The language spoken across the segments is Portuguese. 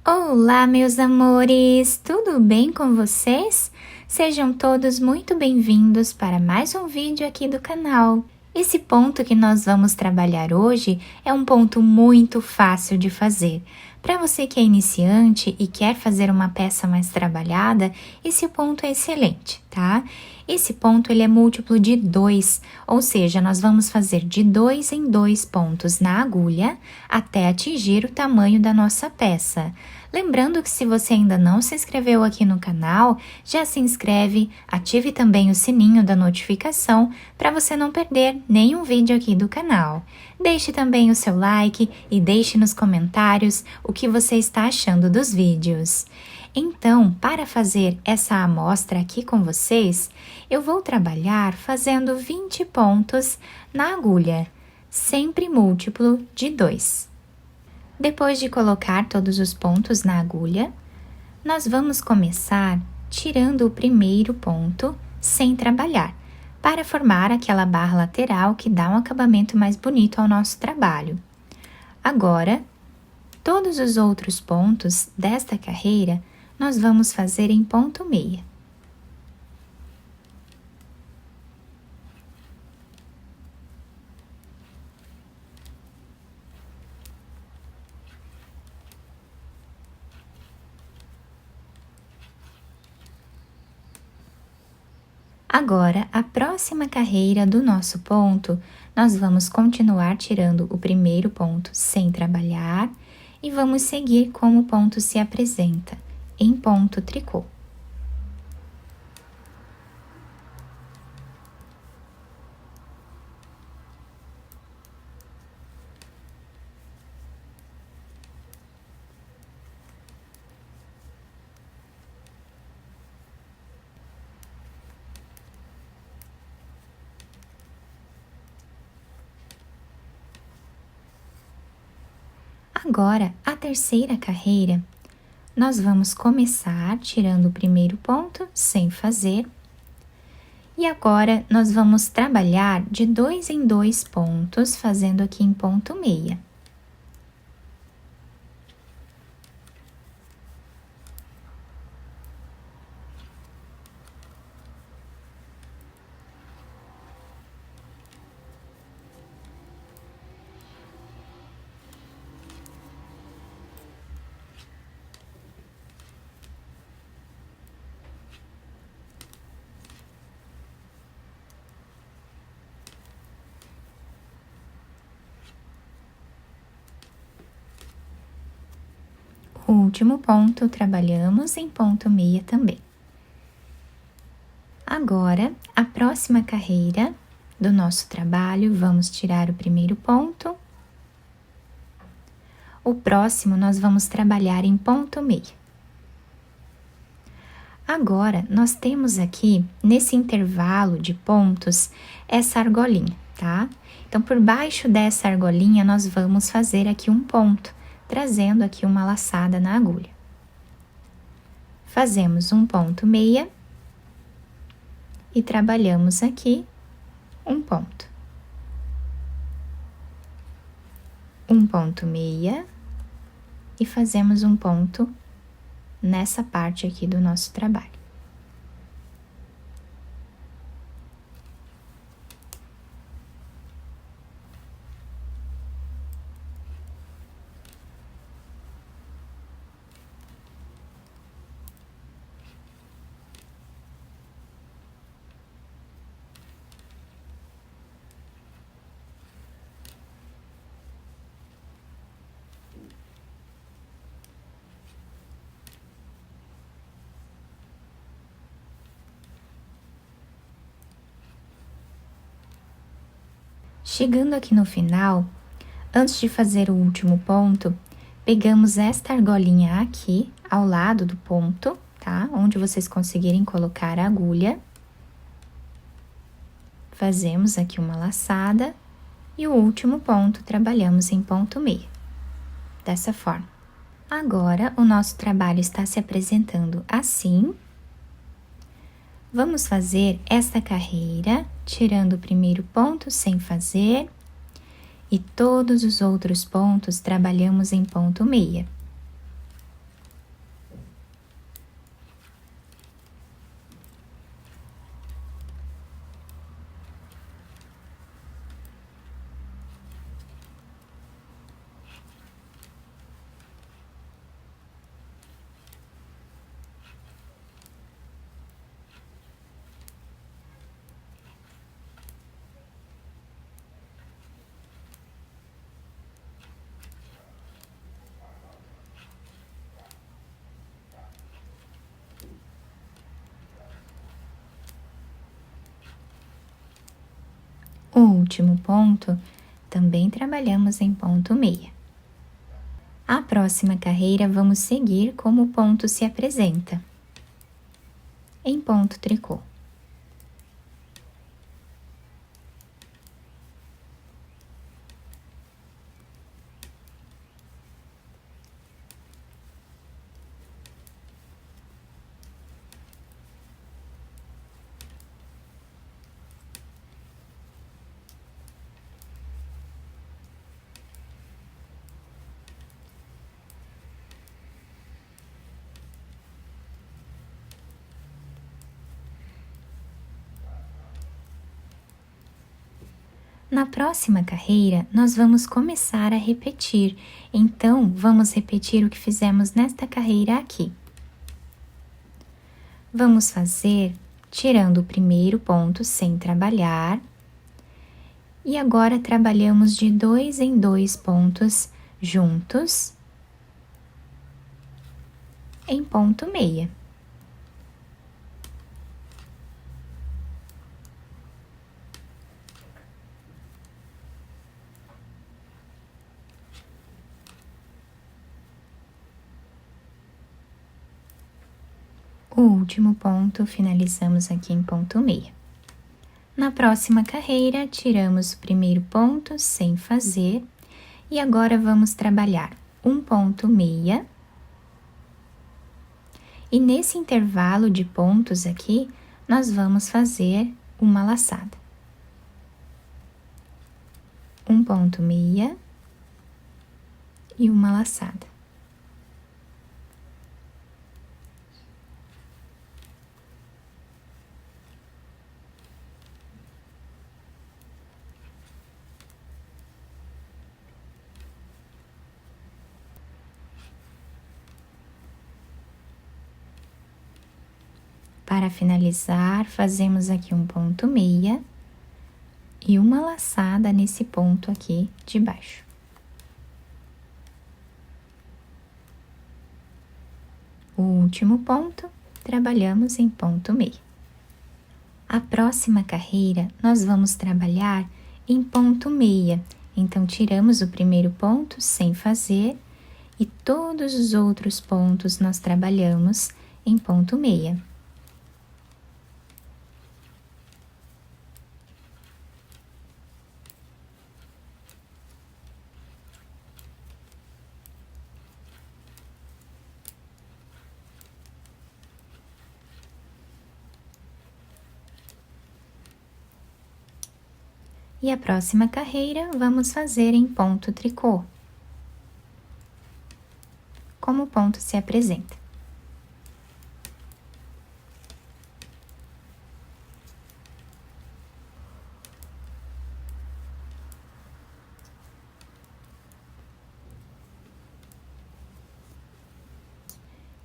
Olá, meus amores! Tudo bem com vocês? Sejam todos muito bem-vindos para mais um vídeo aqui do canal. Esse ponto que nós vamos trabalhar hoje é um ponto muito fácil de fazer. Para você que é iniciante e quer fazer uma peça mais trabalhada, esse ponto é excelente, tá? Esse ponto ele é múltiplo de 2, ou seja, nós vamos fazer de 2 em 2 pontos na agulha até atingir o tamanho da nossa peça. Lembrando que se você ainda não se inscreveu aqui no canal, já se inscreve, ative também o sininho da notificação para você não perder nenhum vídeo aqui do canal. Deixe também o seu like e deixe nos comentários o que você está achando dos vídeos. Então, para fazer essa amostra aqui com vocês, eu vou trabalhar fazendo 20 pontos na agulha, sempre múltiplo de 2. Depois de colocar todos os pontos na agulha, nós vamos começar tirando o primeiro ponto sem trabalhar, para formar aquela barra lateral que dá um acabamento mais bonito ao nosso trabalho. Agora, todos os outros pontos desta carreira, nós vamos fazer em ponto meia. Agora, a próxima carreira do nosso ponto, nós vamos continuar tirando o primeiro ponto sem trabalhar e vamos seguir como o ponto se apresenta, em ponto tricô. Agora, a terceira carreira, nós vamos começar tirando o primeiro ponto sem fazer. E agora, nós vamos trabalhar de 2 em 2 pontos, fazendo aqui em ponto meia. O último ponto, trabalhamos em ponto meia também. Agora, a próxima carreira do nosso trabalho, vamos tirar o primeiro ponto. O próximo, nós vamos trabalhar em ponto meia. Agora, nós temos aqui, nesse intervalo de pontos, essa argolinha, tá? Então, por baixo dessa argolinha, nós vamos fazer aqui um ponto, trazendo aqui uma laçada na agulha. Fazemos um ponto meia e trabalhamos aqui um ponto. Um ponto meia e fazemos um ponto nessa parte aqui do nosso trabalho. Chegando aqui no final, antes de fazer o último ponto, pegamos esta argolinha aqui, ao lado do ponto, tá? Onde vocês conseguirem colocar a agulha. Fazemos aqui uma laçada e o último ponto trabalhamos em ponto meia, dessa forma. Agora, o nosso trabalho está se apresentando assim. Vamos fazer esta carreira, tirando o primeiro ponto sem fazer, e todos os outros pontos trabalhamos em ponto meia. O último ponto também trabalhamos em ponto meia. A próxima carreira vamos seguir como o ponto se apresenta, em ponto tricô. Na próxima carreira, nós vamos começar a repetir, então vamos repetir o que fizemos nesta carreira aqui. Vamos fazer tirando o primeiro ponto sem trabalhar, e agora trabalhamos de 2 em 2 pontos juntos, em ponto meia. O último ponto finalizamos aqui em ponto meia. Na próxima carreira, tiramos o primeiro ponto sem fazer e agora vamos trabalhar um ponto meia. E nesse intervalo de pontos aqui, nós vamos fazer uma laçada. Um ponto meia e uma laçada. Para finalizar, fazemos aqui um ponto meia e uma laçada nesse ponto aqui de baixo. O último ponto, trabalhamos em ponto meia. A próxima carreira, nós vamos trabalhar em ponto meia. Então, tiramos o primeiro ponto sem fazer e todos os outros pontos nós trabalhamos em ponto meia. E a próxima carreira vamos fazer em ponto tricô, como o ponto se apresenta.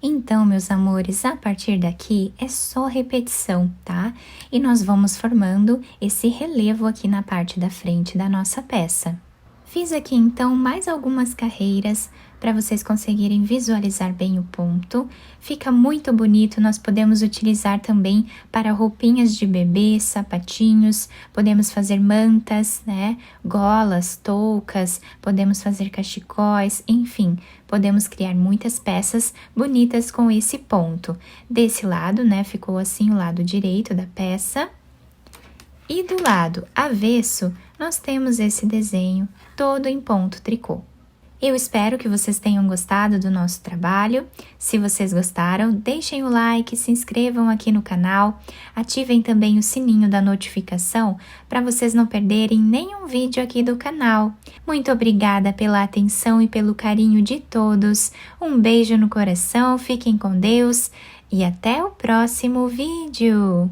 Então, meus amores, a partir daqui é só repetição, tá? E nós vamos formando esse relevo aqui na parte da frente da nossa peça. Fiz aqui, então, mais algumas carreiras para vocês conseguirem visualizar bem o ponto. Fica muito bonito, nós podemos utilizar também para roupinhas de bebê, sapatinhos, podemos fazer mantas, né? Golas, toucas, podemos fazer cachecóis, enfim, podemos criar muitas peças bonitas com esse ponto. Desse lado, né, ficou assim o lado direito da peça. E do lado avesso, nós temos esse desenho todo em ponto tricô. Eu espero que vocês tenham gostado do nosso trabalho. Se vocês gostaram, deixem o like, se inscrevam aqui no canal, ativem também o sininho da notificação para vocês não perderem nenhum vídeo aqui do canal. Muito obrigada pela atenção e pelo carinho de todos. Um beijo no coração, fiquem com Deus e até o próximo vídeo!